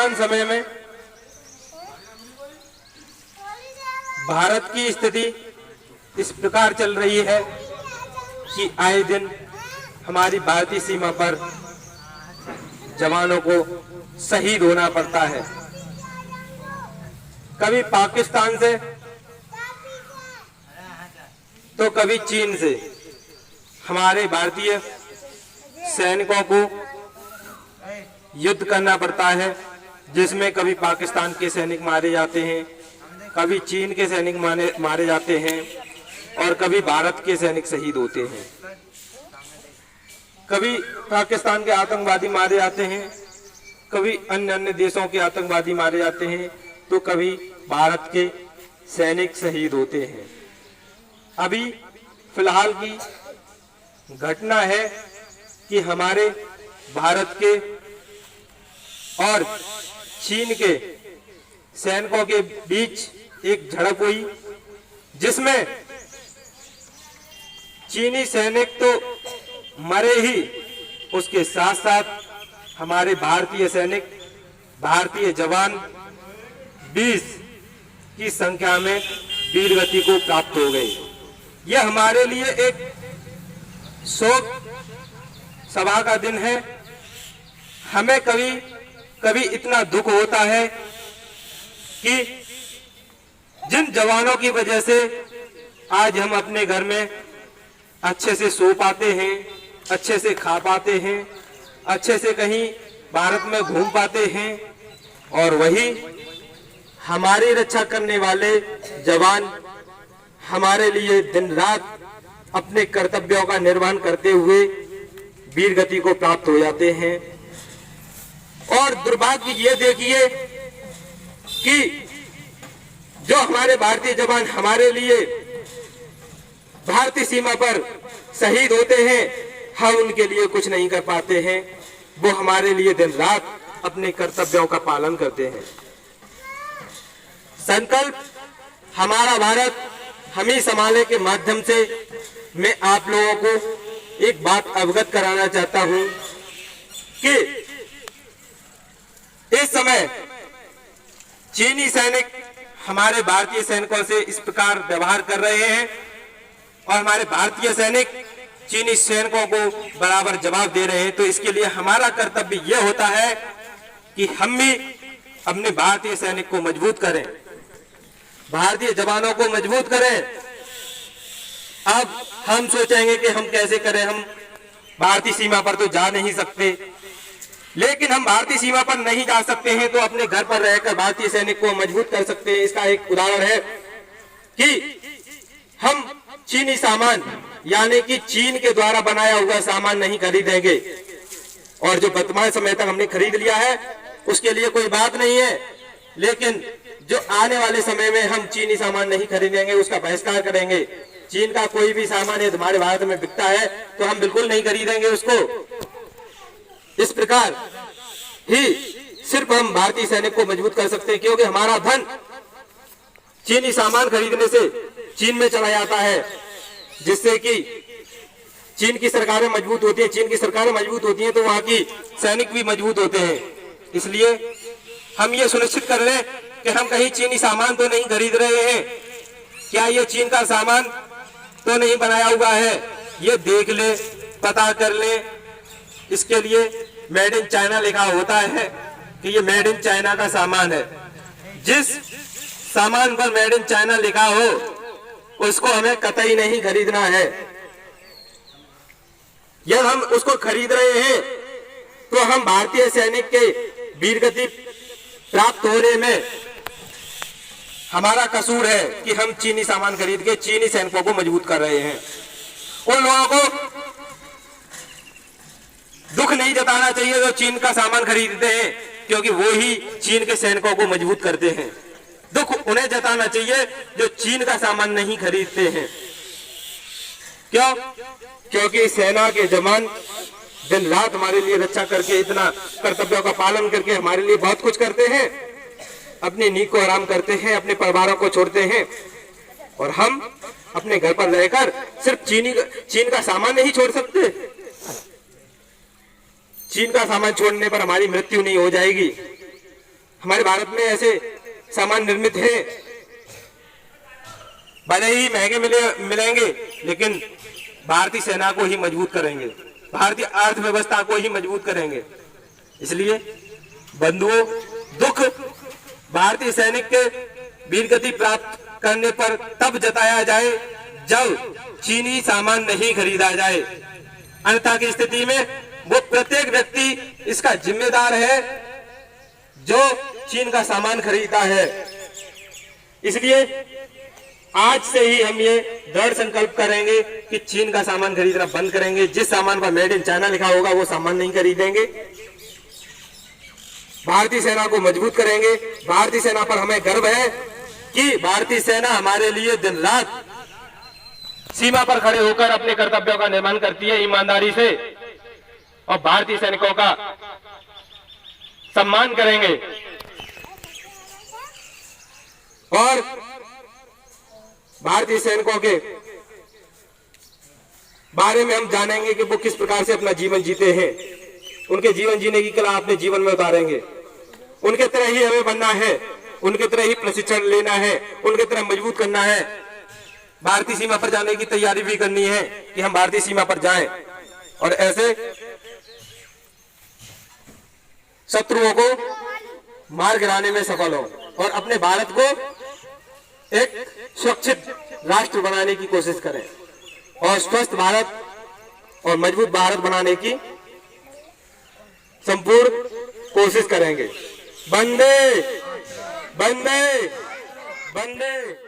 वर्तमान समय में भारत की स्थिति इस प्रकार चल रही है कि आए दिन हमारी भारतीय सीमा पर जवानों को शहीद होना पड़ता है। कभी पाकिस्तान से तो कभी चीन से हमारे भारतीय सैनिकों को युद्ध करना पड़ता है, जिसमें कभी पाकिस्तान के सैनिक मारे जाते हैं, कभी चीन के सैनिक मारे जाते हैं और कभी भारत के सैनिक शहीद होते हैं। कभी पाकिस्तान के आतंकवादी मारे जाते हैं, कभी अन्य देशों के आतंकवादी मारे जाते हैं, तो कभी भारत के सैनिक शहीद होते हैं। अभी फिलहाल की घटना है कि हमारे भारत के और चीन के सैनिकों के बीच एक झड़प हुई, जिसमें चीनी सैनिक तो मरे ही, उसके साथ साथ हमारे भारतीय सैनिक, भारतीय जवान 20 की संख्या में वीरगति को प्राप्त हो गए। यह हमारे लिए एक शोक सभा का दिन है। हमें कभी कभी इतना दुख होता है कि जिन जवानों की वजह से आज हम अपने घर में अच्छे से सो पाते हैं, अच्छे से खा पाते हैं, अच्छे से कहीं भारत में घूम पाते हैं, और वही हमारी रक्षा करने वाले जवान हमारे लिए दिन रात अपने कर्तव्यों का निर्वहन करते हुए वीरगति को प्राप्त हो जाते हैं। और दुर्भाग्य ये देखिए कि जो हमारे भारतीय जवान हमारे लिए भारतीय सीमा पर शहीद होते हैं, हम उनके लिए कुछ नहीं कर पाते हैं। वो हमारे लिए दिन रात अपने कर्तव्यों का पालन करते हैं। संकल्प हमारा भारत हम ही संभाले के माध्यम से मैं आप लोगों को एक बात अवगत कराना चाहता हूं कि इस समय चीनी सैनिक हमारे भारतीय सैनिकों से इस प्रकार व्यवहार कर रहे हैं और हमारे भारतीय सैनिक चीनी सैनिकों को बराबर जवाब दे रहे हैं। तो इसके लिए हमारा कर्तव्य यह होता है कि हम भी अपने भारतीय सैनिक को मजबूत करें, भारतीय जवानों को मजबूत करें। अब हम सोचेंगे कि हम कैसे करें, हम भारतीय सीमा पर तो जा नहीं सकते, लेकिन हम भारतीय सीमा पर नहीं जा सकते हैं तो अपने घर पर रहकर भारतीय सैनिक को मजबूत कर सकते हैं। इसका एक उदाहरण है कि हम चीनी सामान यानी कि चीन के द्वारा बनाया हुआ सामान नहीं खरीदेंगे, और जो वर्तमान समय तक हमने खरीद लिया है उसके लिए कोई बात नहीं है, लेकिन जो आने वाले समय में हम चीनी सामान नहीं खरीदेंगे, उसका बहिष्कार करेंगे। चीन का कोई भी सामान यदि हमारे भारत में बिकता है तो हम बिल्कुल नहीं खरीदेंगे उसको। इस प्रकार ही सिर्फ हम भारतीय सैनिक को मजबूत कर सकते हैं, क्योंकि हमारा धन चीनी सामान खरीदने से चीन में चला जाता है, जिससे कि चीन की सरकारें मजबूत होती हैं। चीन की सरकारें मजबूत होती हैं तो वहां की सैनिक भी मजबूत होते हैं। इसलिए हम ये सुनिश्चित कर लें कि हम कहीं चीनी सामान तो नहीं खरीद रहे हैं, क्या ये चीन का सामान तो नहीं बनाया हुआ है, ये देख ले, पता कर ले। इसके लिए मेड इन चाइना लिखा होता है कि ये मेड इन चाइना का सामान है। जिस सामान पर मेड इन चाइना लिखा हो उसको हमें कतई नहीं खरीदना है। यदि हम उसको खरीद रहे हैं तो हम भारतीय सैनिक के वीरगति प्राप्त होने में हमारा कसूर है कि हम चीनी सामान खरीद के चीनी सैनिकों को मजबूत कर रहे हैं। उन लोगों को दुख नहीं जताना चाहिए जो चीन का सामान खरीदते हैं, क्योंकि वो ही चीन के सैनिकों को मजबूत करते हैं। दुख उन्हें जताना चाहिए जो चीन का सामान नहीं खरीदते हैं। क्यों? क्योंकि सेना के जवान दिन रात हमारे लिए रक्षा करके, इतना कर्तव्यों का पालन करके हमारे लिए बहुत कुछ करते हैं, अपनी नींद को आराम करते हैं, अपने परिवारों को छोड़ते हैं, और हम अपने घर पर रहकर सिर्फ चीन का सामान नहीं छोड़ सकते। चीन का सामान छोड़ने पर हमारी मृत्यु नहीं हो जाएगी। हमारे भारत में ऐसे सामान निर्मित है, भले ही महंगे मिलेंगे, लेकिन भारतीय सेना को ही मजबूत करेंगे, भारतीय अर्थव्यवस्था को ही मजबूत करेंगे। इसलिए बंधुओं, दुख भारतीय सैनिक के वीरगति प्राप्त करने पर तब जताया जाए जब चीनी सामान नहीं खरीदा जाए, अन्यथा की स्थिति में वो प्रत्येक व्यक्ति इसका जिम्मेदार है जो चीन का सामान खरीदता है। इसलिए आज से ही हम ये दृढ़ संकल्प करेंगे कि चीन का सामान खरीदना बंद करेंगे। जिस सामान पर मेड इन चाइना लिखा होगा वो सामान नहीं खरीदेंगे। भारतीय सेना को मजबूत करेंगे। भारतीय सेना पर हमें गर्व है कि भारतीय सेना हमारे लिए दिन रात सीमा पर खड़े होकर अपने कर्तव्यों का निर्वहन करती है ईमानदारी से, और भारतीय सैनिकों का सम्मान करेंगे। और भारतीय सैनिकों के बारे में हम जानेंगे कि वो किस प्रकार से अपना जीवन जीते हैं। उनके जीवन जीने की कला अपने जीवन में उतारेंगे। उनके तरह ही हमें बनना है, उनके तरह ही प्रशिक्षण लेना है, उनके तरह मजबूत करना है। भारतीय सीमा पर जाने की तैयारी भी करनी है कि हम भारतीय सीमा पर जाएं और ऐसे शत्रुओं को मार गिराने में सफल हो और अपने भारत को एक सुरक्षित राष्ट्र बनाने की कोशिश करें और स्वस्थ भारत और मजबूत भारत बनाने की संपूर्ण कोशिश करेंगे। वंदे वंदे वंदे।